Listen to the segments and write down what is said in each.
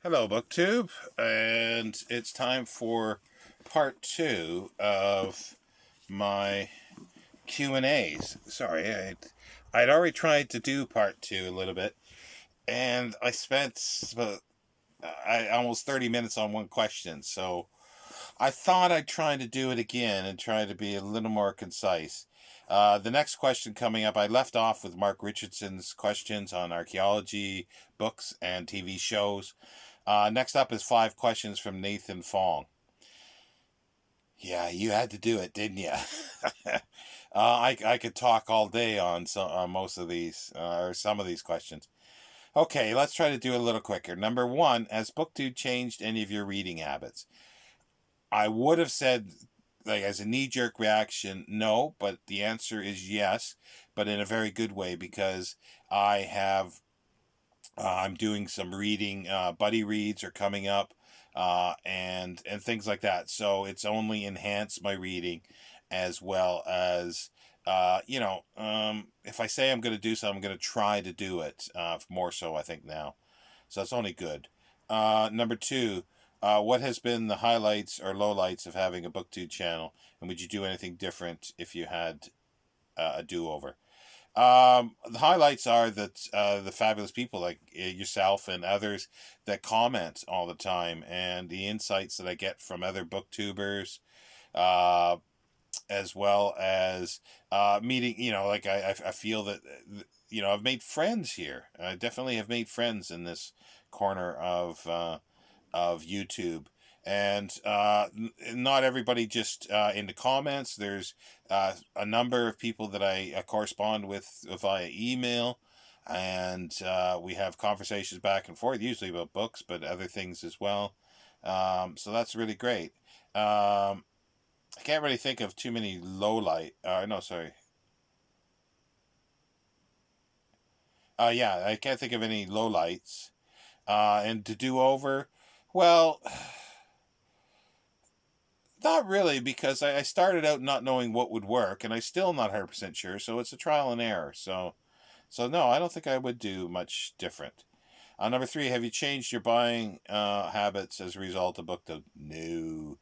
Hello, BookTube, and it's time for part two of my Q&As. Sorry, I'd already tried to do part two a little bit, and I spent almost 30 minutes on one question, so I thought I'd try to do it again and try to be a little more concise. The next question coming up, I left off with Mark Richardson's questions on archaeology, books, and TV shows. Next up is 5 questions from Nathan Fong. Yeah, you had to do it, didn't you? I could talk all day on most of these or some of these questions. Okay, let's try to do it a little quicker. Number one, has BookTube changed any of your reading habits? I would have said, like, as a knee jerk reaction, no, but the answer is yes, but in a very good way because I have I'm doing some reading. Buddy reads are coming up, and things like that. So it's only enhanced my reading, as well as if I say I'm going to do something, I'm going to try to do it. More so, I think now. So it's only good. Number two. What has been the highlights or lowlights of having a BookTube channel, and would you do anything different if you had a do-over? The highlights are that the fabulous people like yourself and others that comment all the time, and the insights that I get from other booktubers, uh, as well as meeting. Like I feel that I've made friends here. I definitely have made friends in this corner of YouTube. And not everybody just in the comments. There's a number of people that I correspond with via email, and we have conversations back and forth, usually about books, but other things as well. So that's really great. I can't really think of too many low light. No, sorry. Yeah, I can't think of any low lights. And to do over, well, not really, because I started out not knowing what would work, and I still not 100% sure. So it's a trial and error. So no, I don't think I would do much different. Number three, have you changed your buying habits as a result of BookTube? No.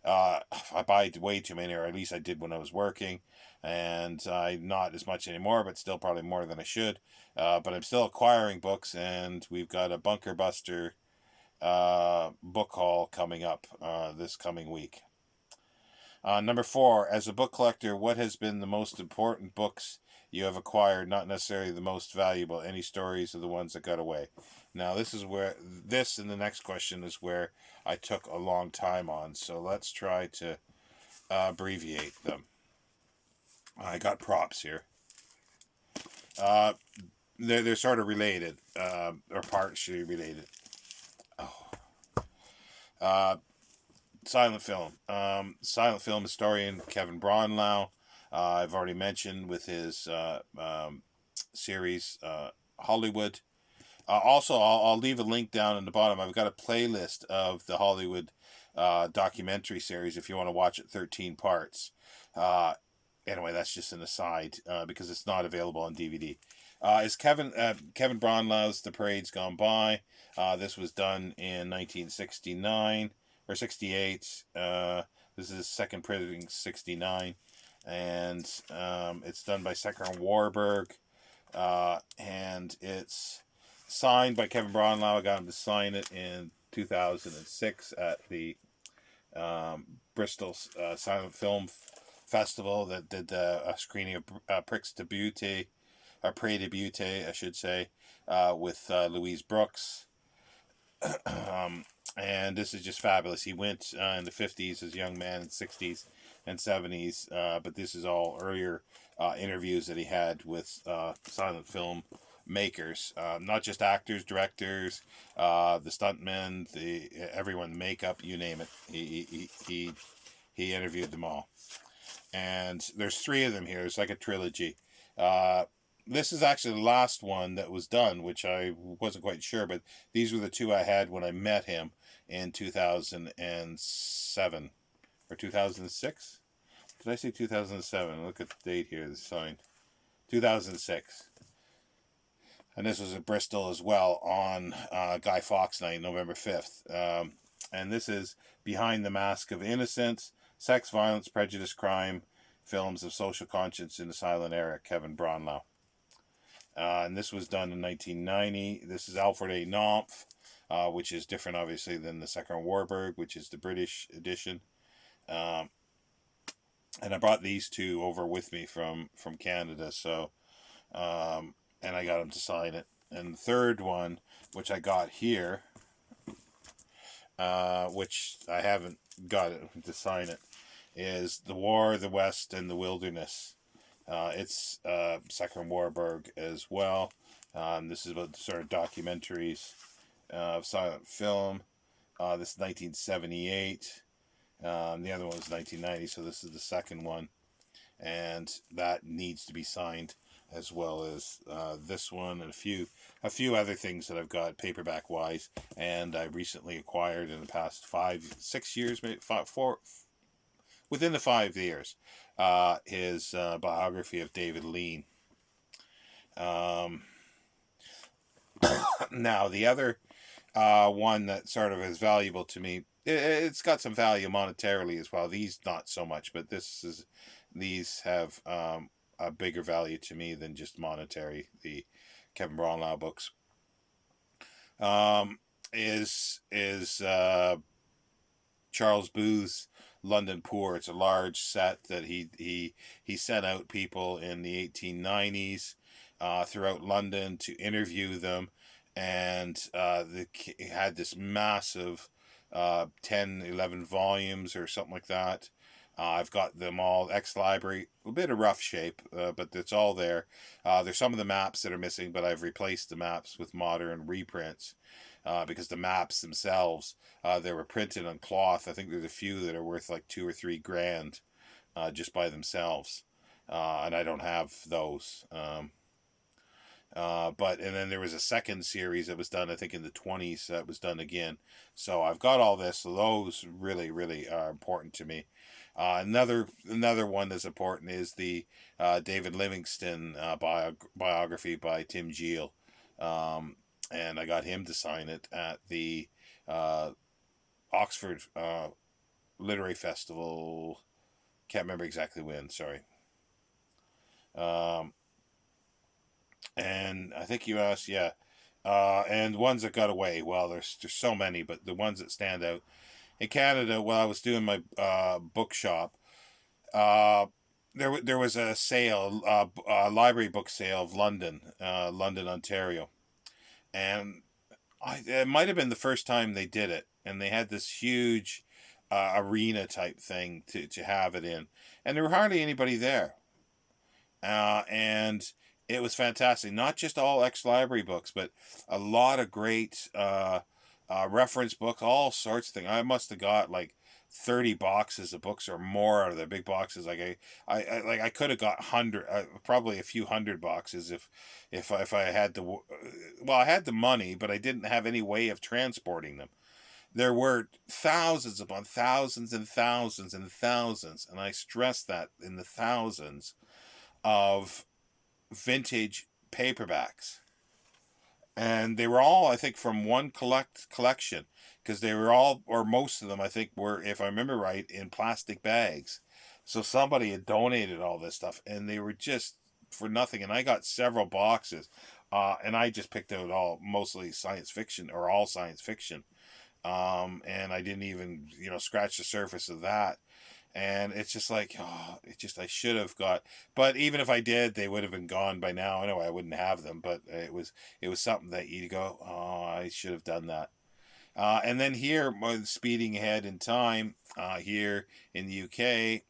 I buy way too many, or at least I did when I was working, and I not as much anymore, but still probably more than I should. But I'm still acquiring books, and we've got a Bunker Buster book haul coming up this coming week. Number four, as a book collector, what has been the most important books you have acquired? Not necessarily the most valuable. Any stories of the ones that got away? Now, this and the next question is where I took a long time on. So let's try to abbreviate them. I got props here. Uh, they're sort of related, or partially related. Oh. Uh, Silent film. Silent film historian Kevin Braunlau. I've already mentioned with his series Hollywood. Also, I'll leave a link down in the bottom. I've got a playlist of the Hollywood documentary series if you want to watch it, 13 parts. Uh, anyway, that's just an aside because it's not available on DVD. Is Kevin Braunlau's The Parade's Gone By? This was done in 1969 or 68. This is second printing 69, and it's done by Secker Warburg, and it's signed by Kevin Braunlau. I got him to sign it in 2006 at the Bristol Silent Film Festival that did a screening of Prix de Beauté, or Prix de Beauté, I should say, with Louise Brooks. And this is just fabulous. He went in the 50s as a young man, in 60s and 70s, but this is all earlier interviews that he had with silent film makers, not just actors, directors, the stuntmen, everyone, makeup, you name it. He interviewed them all, and there's three of them here. It's like a trilogy. This is actually the last one that was done, which I wasn't quite sure, but these were the two I had when I met him in 2007 or 2006. Did I say 2007? Look at the date here. It's signed 2006. and this was at Bristol as well on Guy Fawkes Night, November 5th. And this is Behind the Mask of Innocence, Sex, Violence, Prejudice, Crime, Films of Social Conscience in the Silent Era, Kevin Braunlau. And this was done in 1990. This is Alfred A. Knopf, which is different, obviously, than the Second Warburg, which is the British edition. And I brought these two over with me from Canada, so and I got him to sign it. And the third one, which I got here, which I haven't got it to sign it, is The War, the West, and the Wilderness. It's Second Warburg as well. This is about the sort of documentaries of silent film. This is 1978. The other one was 1990, so this is the second one. And that needs to be signed, as well as this one and a few other things that I've got paperback wise, and I recently acquired in the past 5-6 years, maybe 4 within the 5 years, his biography of David Lean. Now the other one that sort of is valuable to me, it's got some value monetarily as well. These not so much, but these have a bigger value to me than just monetary. The Kevin Braunlau books is Charles Booth's London Poor. It's a large set that he sent out people in the 1890s throughout London to interview them, and he had this massive 10-11 volumes or something like that. I've got them all, ex-library, a bit of rough shape, but it's all there. There's some of the maps that are missing, but I've replaced the maps with modern reprints, because the maps themselves, they were printed on cloth. I think there's a few that are worth like $2 or $3 grand, just by themselves, and I don't have those. And then there was a second series that was done, I think, in the 20s, that was done again. So I've got all this. So those really, really are important to me. Another one that's important is the David Livingstone biography by Tim Geel. And I got him to sign it at the Oxford Literary Festival. Can't remember exactly when, sorry. And I think you asked, yeah. And ones that got away. Well, there's so many, but the ones that stand out. In Canada, while I was doing my bookshop, there was a sale, a library book sale of London, Ontario, and it might have been the first time they did it, and they had this huge arena type thing to have it in, and there were hardly anybody there, and it was fantastic. Not just all ex-library books, but a lot of great reference books, all sorts of things. I must have got like 30 boxes of books or more out of their big boxes. Like I could have got probably a few hundred boxes if I had the I had the money, but I didn't have any way of transporting them. There were thousands upon thousands and thousands and thousands, and I stress that, in the thousands of vintage paperbacks. And they were all, I think, from one collection, because they were all, or most of them, I think, were, if I remember right, in plastic bags. So somebody had donated all this stuff, and they were just for nothing. And I got several boxes, and I just picked out mostly science fiction, or all science fiction. And I didn't even, scratch the surface of that. And it's just like, I should have got, but even if I did, they would have been gone by now. I know I wouldn't have them, but it was something that you go, I should have done that. And then here, speeding ahead in time, here in the UK,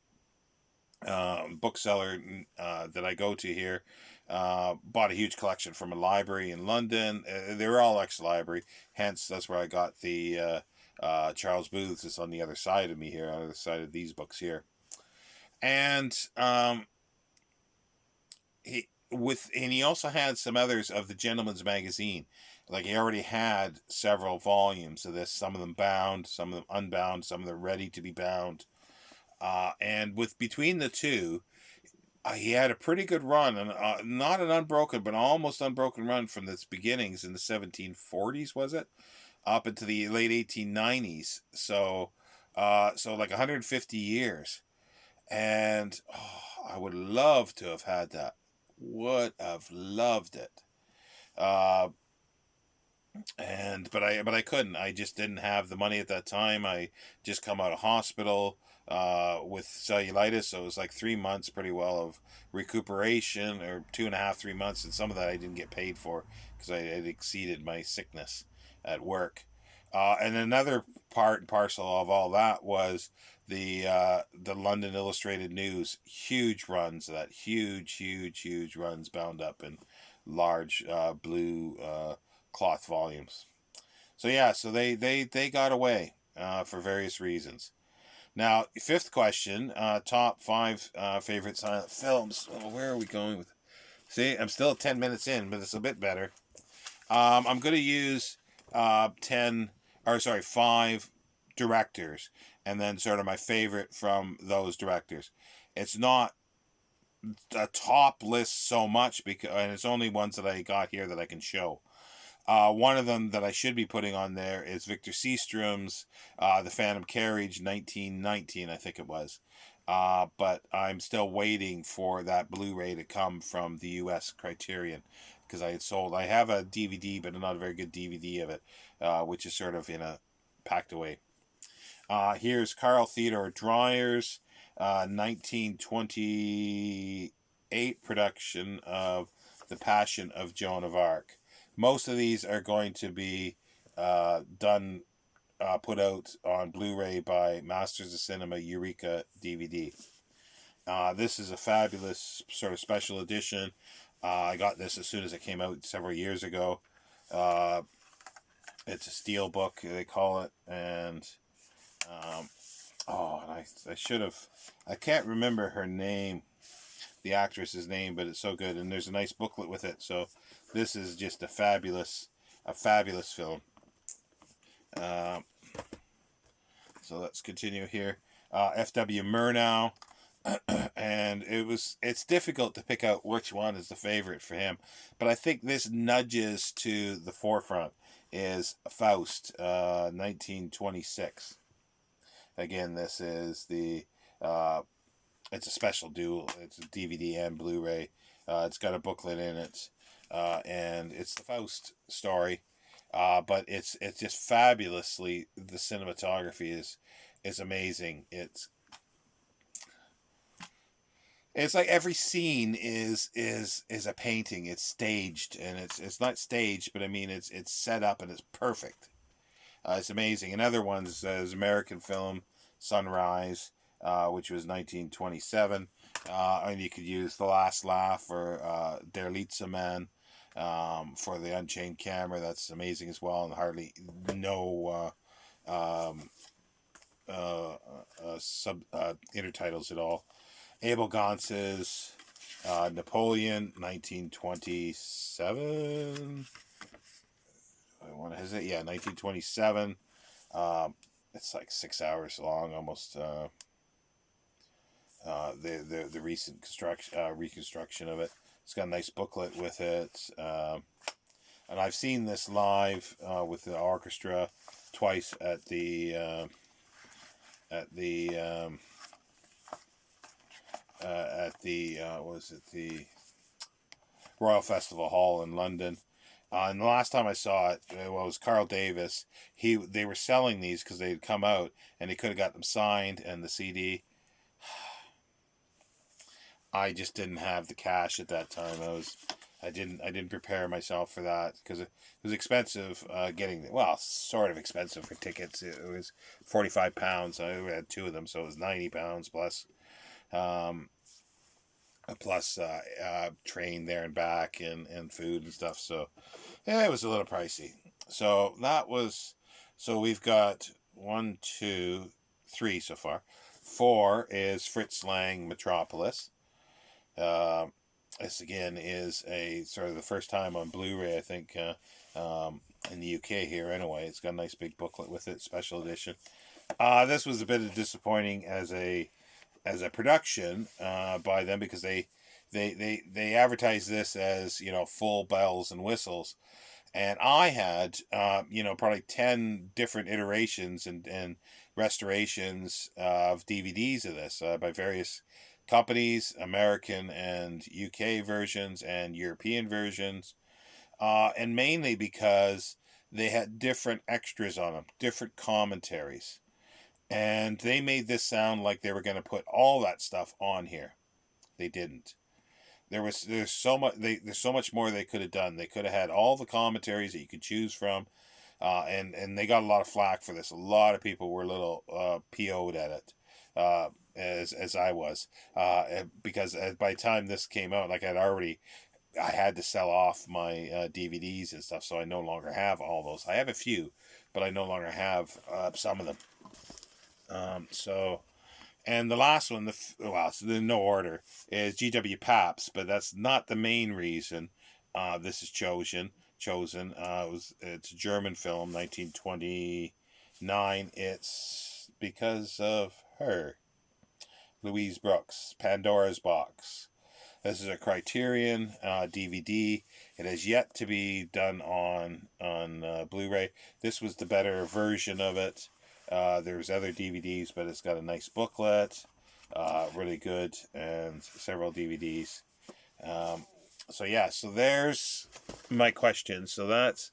bookseller that I go to here, bought a huge collection from a library in London. They were all ex-library, hence that's where I got the Charles Booth's. Is on the other side of me here, on the other side of these books here. And he also had some others of the Gentleman's Magazine. Like, he already had several volumes of this, some of them bound, some of them unbound, some of them ready to be bound. And between the two, he had a pretty good run, and not an unbroken, but almost unbroken run from its beginnings in the 1740s, was it? Up into the late 1890s. So like 150 years. And I would love to have had that. Would have loved it. Uh, but I couldn't. I just didn't have the money at that time. I just come out of hospital with cellulitis, so it was like 3 months pretty well of recuperation, or 2.5, 3 months, and some of that I didn't get paid for because I had exceeded my sickness at work. And another part and parcel of all that was the London Illustrated News, huge runs, that huge runs bound up in large blue cloth volumes. So yeah, so they got away for various reasons. Now, fifth question: top five favorite silent films. Oh, where are we going with? See, I'm still 10 minutes in, but it's a bit better. I'm going to use 5 directors, and then sort of my favorite from those directors. It's not a top list so much, because, and it's only ones that I got here that I can show. One of them that I should be putting on there is Victor Seastrom's The Phantom Carriage, 1919, I think it was. But I'm still waiting for that Blu-ray to come from the U.S. Criterion, because I have a DVD, but not a very good DVD of it, which is sort of packed away. Here's Carl Theodor Dreyer's 1928 production of The Passion of Joan of Arc. Most of these are going to be put out on Blu-ray by Masters of Cinema Eureka DVD. This is a fabulous sort of special edition. I got this as soon as it came out several years ago. It's a steel book, they call it, and and I should have. I can't remember her name, the actress's name, but it's so good, and there's a nice booklet with it. So this is just a fabulous film. So let's continue here. F.W. Murnau, and it's difficult to pick out which one is the favorite for him, but I think this nudges to the forefront is Faust, 1926. Again, this is it's a special dual. It's a DVD and Blu-ray. It's got a booklet in it, and it's the Faust story. But it's just fabulously, the cinematography is amazing. It's like every scene is a painting. It's staged, and it's not staged, but I mean it's set up and it's perfect. It's amazing. Another one is American film Sunrise, which was 1927. And you could use The Last Laugh or Der letzte Mann for the Unchained Camera. That's amazing as well, and hardly no intertitles at all. Abel Gance's Napoleon, 1927. Is it? Yeah, 1927. It's like 6 hours long, almost. The recent reconstruction of it. It's got a nice booklet with it, and I've seen this live with the orchestra twice at the Royal Festival Hall in London. And the last time I saw it, it was Carl Davis. They were selling these because they had come out, and he could have got them signed and the CD. I just didn't have the cash at that time. I didn't prepare myself for that because it was expensive sort of expensive for tickets. It was £45. I had two of them, so it was £90 plus train there and back and food and stuff. So yeah, it was a little pricey. So we've got 1, 2, 3 so far. 4 is Fritz Lang Metropolis. This again is a sort of the first time on Blu-ray, I think, in the UK here anyway. It's got a nice big booklet with it, special edition. This was a bit disappointing as a as a production by them, because they advertise this as, you know, full bells and whistles. And I had, you know, probably 10 different iterations and restorations of DVDs of this by various companies, American and UK versions and European versions, and mainly because they had different extras on them, different commentaries. And they made this sound like they were going to put all that stuff on here. They didn't. There's so much there's so much more they could have done. They could have had all the commentaries that you could choose from, and they got a lot of flack for this. A lot of people were a little PO'd at it, as I was, because by the time this came out, like I had to sell off my DVDs and stuff, so I no longer have all those. I have a few, but I no longer have some of them. So, and the last one, well, it's in no order, is G.W. Paps, but that's not the main reason this is chosen. It's a German film, 1929. It's because of her, Louise Brooks, Pandora's Box. This is a Criterion DVD. It has yet to be done on Blu-ray. This was the better version of it. There's other DVDs, but it's got a nice booklet, really good, and several DVDs. So yeah, so there's my question. So that's,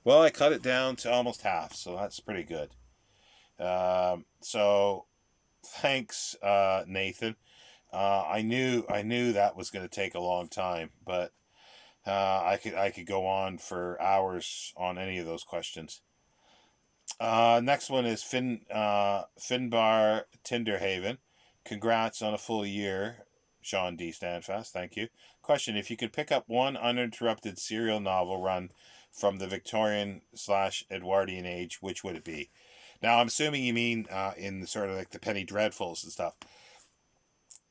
well, I cut it down to almost half, so that's pretty good. So thanks, Nathan. I knew that was going to take a long time, but I could go on for hours on any of those questions. Next one is Finbar Tinderhaven. Congrats on a full year, Sean D. Standfast. Thank you. Question: if you could pick up one uninterrupted serial novel run from the Victorian/Edwardian age, which would it be? Now, I'm assuming you mean in sort of like the Penny Dreadfuls and stuff.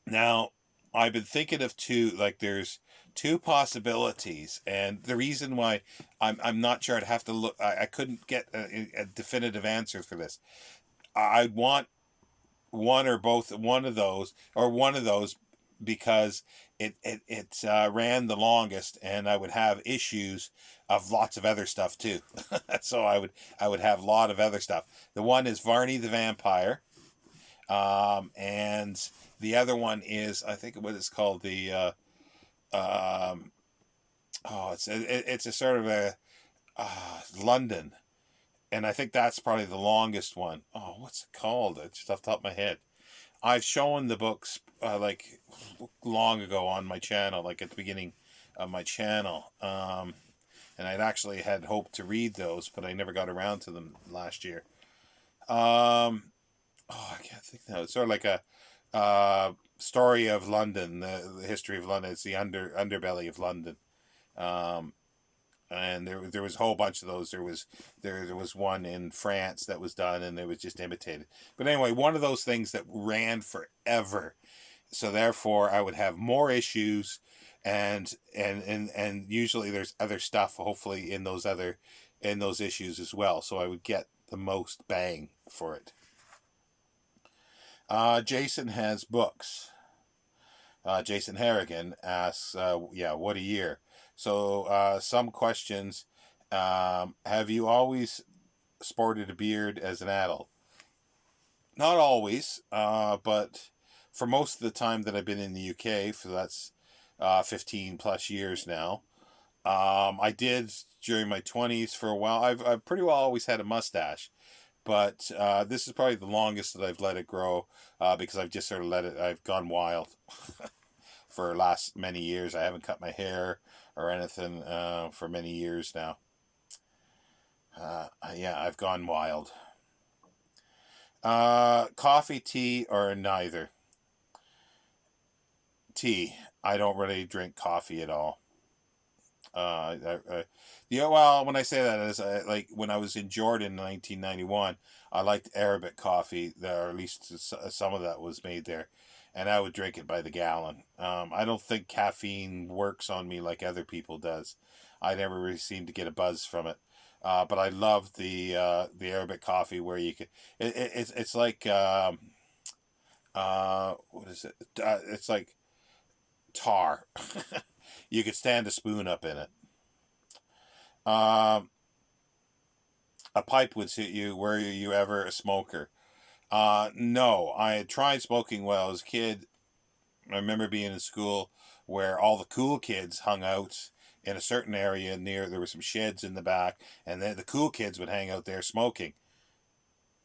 Now, I've been thinking of two, like there's two possibilities, and the reason why I'm not sure, I'd have to look, I couldn't get a definitive answer for this. I'd want one or both, one of those, because it ran the longest, and I would have issues of lots of other stuff too. So I would have a lot of other stuff. The one is Varney the Vampire. And the other one is, I think what it's called, the it's a sort of a London, and I think that's probably the longest one. Oh, what's it called? It's just off the top of my head. I've shown the books like long ago on my channel, like at the beginning of my channel, and I'd actually had hoped to read those, but I never got around to them last year. Oh, I can't think now. It's sort of like a story of London, the history of London. It's the underbelly of London, and there was a whole bunch of those. There was one in France that was done, and it was just imitated. But anyway, one of those things that ran forever. So therefore, I would have more issues, and usually there's other stuff, hopefully in those issues as well. So I would get the most bang for it. Jason has books. Jason Harrigan asks, what a year. So some questions. Have you always sported a beard as an adult? Not always, but for most of the time that I've been in the UK, so that's 15 plus years now. I did during my 20s for a while. I've pretty well always had a mustache. But this is probably the longest that I've let it grow, because I've just sort of I've gone wild for last many years. I haven't cut my hair or anything for many years now. Yeah, I've gone wild. Coffee, tea, or neither? Tea. I don't really drink coffee at all. Well, when I say that is like when I was in Jordan in 1991, I liked Arabic coffee, or at least some of that was made there, and I would drink it by the gallon. I don't think caffeine works on me like other people does. I never really seem to get a buzz from it. But I love the Arabic coffee where you can. It's like What is it? It's like tar. You could stand a spoon up in it. Um, a pipe would suit you. Were you ever a smoker? No, I had tried smoking when I was a kid. I remember being in school where all the cool kids hung out in a certain area near, there were some sheds in the back, and then the cool kids would hang out there smoking.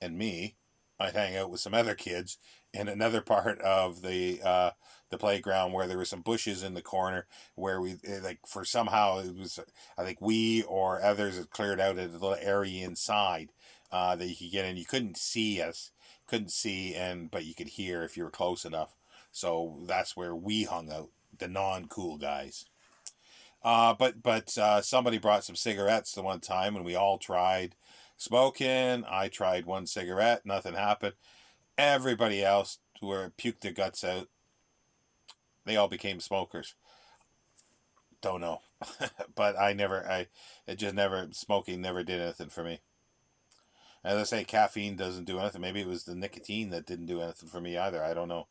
And me, I'd hang out with some other kids in another part of the playground where there were some bushes in the corner where we like for somehow it was I think we or others had cleared out a little area inside that you could get in. You couldn't see us, couldn't see, and but you could hear if you were close enough. So that's where we hung out, the non-cool guys. But somebody brought some cigarettes the one time and we all tried smoking. I tried one cigarette, nothing happened. Everybody else were puked their guts out. They all became smokers. Don't know, but it just never smoking never did anything for me. As I say, caffeine doesn't do anything. Maybe it was the nicotine that didn't do anything for me either. I don't know.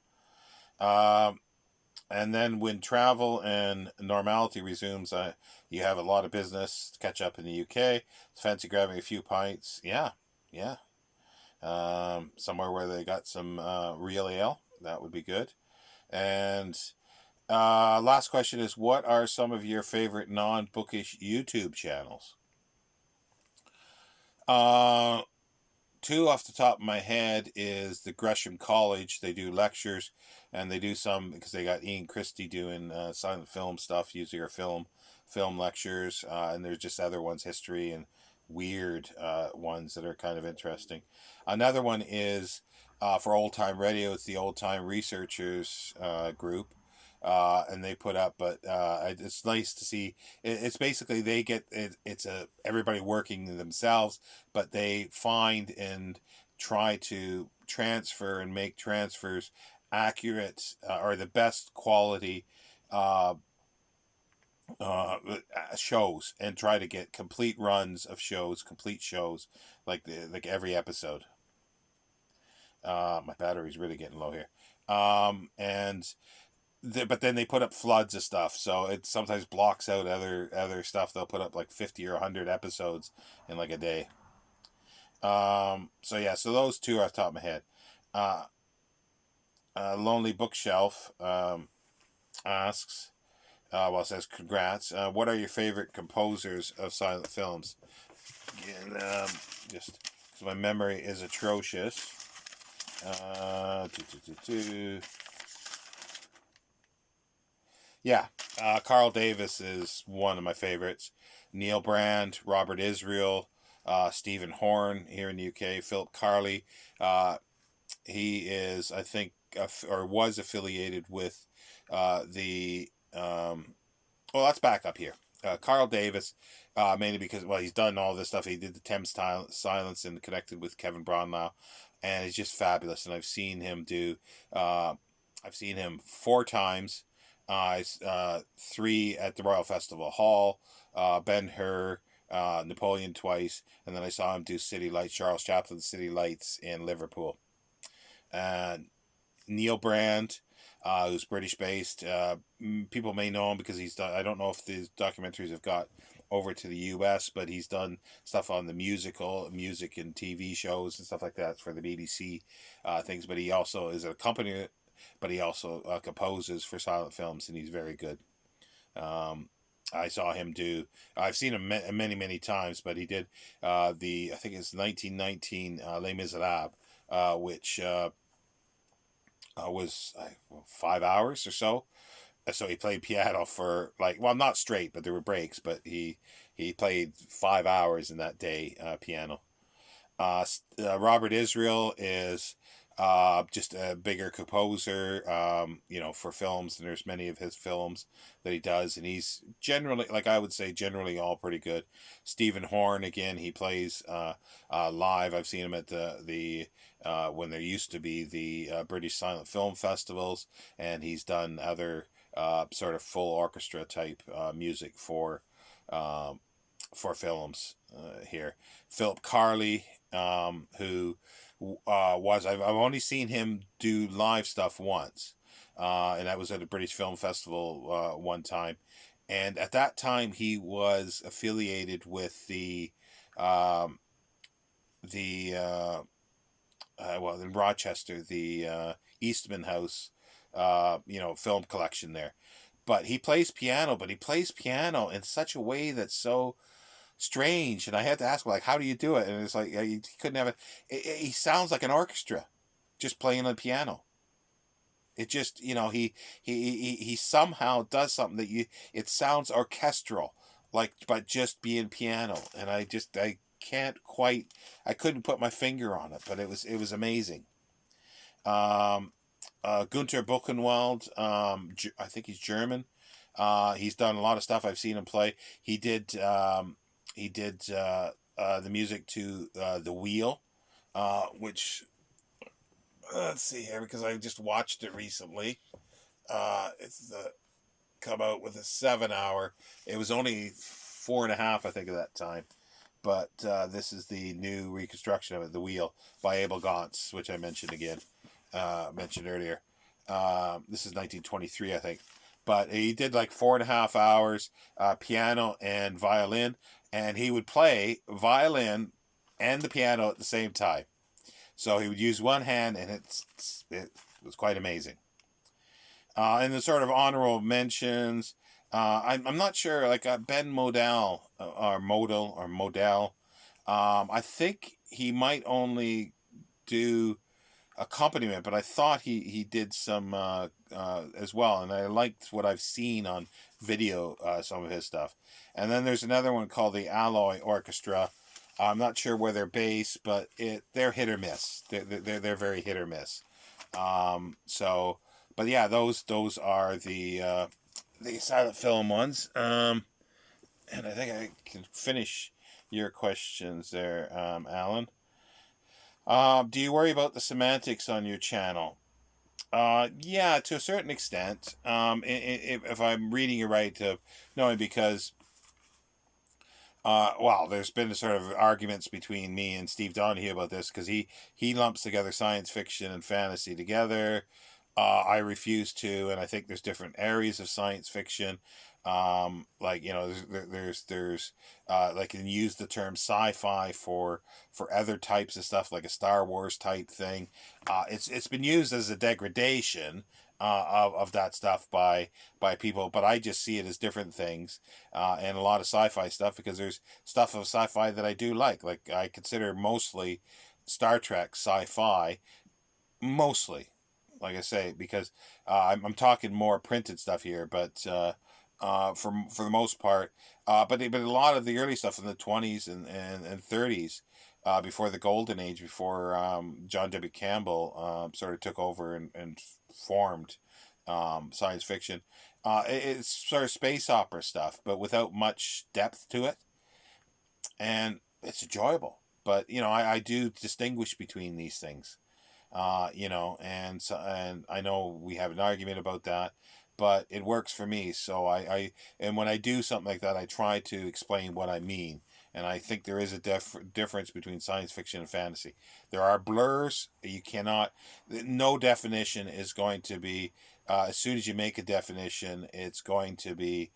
Um, And then when travel and normality resumes, you have a lot of business to catch up in the UK. Fancy grabbing a few pints. Yeah, yeah. Somewhere where they got some real ale. That would be good. And last question is, what are some of your favorite non-bookish YouTube channels? Uh, Two off the top of my head is the Gresham College. They do lectures, and they do some because they got Ian Christie doing silent film stuff, using her film lectures, and there's just other ones, history and weird ones that are kind of interesting. Another one is for old time radio. It's the Old Time Researchers group. And they put up, but it's nice to see. It's basically they get it. It's a everybody working themselves, but they find and try to transfer and make transfers accurate or the best quality uh, shows, and try to get complete runs of shows, complete shows, like every episode. My battery's really getting low here. And but then they put up floods of stuff, so it sometimes blocks out other stuff. They'll put up like 50 or 100 episodes in like a day. So yeah, so those two are off the top of my head. Uh, Lonely Bookshelf asks, well, it says congrats. What are your favorite composers of silent films? And just because my memory is atrocious. Uh, do, do, do, do. Yeah, Carl Davis is one of my favorites. Neil Brand, Robert Israel, Stephen Horn here in the UK, Philip Carley. Uh, he is, I think, or was affiliated with the. Well, let's back up here. Carl Davis, mainly because, well, he's done all this stuff. He did the Thames Silence and connected with Kevin Brownlow, and he's just fabulous. And I've seen him do. I've seen him 4 times. Three at the Royal Festival Hall, Ben Hur, Napoleon twice, and then I saw him do City Lights, Charles Chaplin City Lights in Liverpool. And Neil Brand, who's British based. People may know him because he's done. I don't know if these documentaries have got over to the U.S., but he's done stuff on the music and TV shows and stuff like that for the BBC things. But he also is a company, but he also composes for silent films, and he's very good. I saw him do. I've seen him many, many times, but he did I think it's 1919 Les Miserables, which was 5 hours or so. So he played piano for like, well, not straight, but there were breaks. But he played 5 hours in that day piano. Robert Israel is just a bigger composer, for films, and there's many of his films that he does, and he's generally, like I would say, generally all pretty good. Stephen Horn, again, he plays live. I've seen him at the when there used to be the British Silent Film Festivals, and he's done other sort of full orchestra type music for films here. Philip Carley, who was I've only seen him do live stuff once, and that was at a British Film Festival one time, and at that time he was affiliated with um, the in Rochester, the Eastman House, film collection there. But he plays piano, but he plays piano in such a way that's so strange. And I had to ask him, like, how do you do it? And it's like, he couldn't have he sounds like an orchestra just playing on piano. It just, he somehow does something it sounds orchestral, like, but just being piano. And I can't quite, I couldn't put my finger on it, but it was amazing. Um, Gunter Buchenwald, I think he's German. He's done a lot of stuff. I've seen him play. He did the music to The Wheel, which, let's see here, because I just watched it recently. It's come out with a 7 hour. It was only 4.5, I think, at that time. But this is the new reconstruction of it, The Wheel, by Abel Gance, which I mentioned earlier. This is 1923, I think. But he did like 4.5 hours, piano and violin, and he would play violin and the piano at the same time. So he would use one hand, and it was quite amazing. And the sort of honorable mentions, I'm not sure, like Ben Modell, or Modell. I think he might only do accompaniment, but I thought he did some as well, and I liked what I've seen on video, some of his stuff. And then there's another one called the Alloy Orchestra. I'm not sure where they're based, but they're hit or miss. They're very hit or miss. So, but yeah, those are the silent film ones. And I think I can finish your questions there, Alan. Do you worry about the semantics on your channel? Yeah, to a certain extent. If I'm reading you right, knowing because, well, there's been sort of arguments between me and Steve Donahue about this, because he lumps together science fiction and fantasy together. I refuse to, and I think there's different areas of science fiction. Like, there's like, you can use the term sci-fi for other types of stuff, like a Star Wars type thing. It's been used as a degradation of that stuff by people, but I just see it as different things, and a lot of sci-fi stuff, because there's stuff of sci-fi that I do like. Like, I consider mostly Star Trek sci-fi, mostly, like I say, because I'm talking more printed stuff here, but for the most part, but a lot of the early stuff in the 20s and 30s, before the golden age, before John W. Campbell sort of took over and formed science fiction. It's sort of space opera stuff, but without much depth to it, and it's enjoyable. But I do distinguish between these things. And I know we have an argument about that, but it works for me. So and when I do something like that, I try to explain what I mean. And I think there is a difference between science fiction and fantasy. There are blurs. No definition is going to be, as soon as you make a definition, it's going to be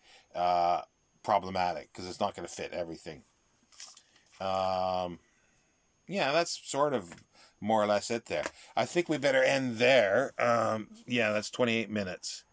problematic, because it's not going to fit everything. Yeah, that's sort of more or less it there. I think we better end there. Yeah, that's 28 minutes.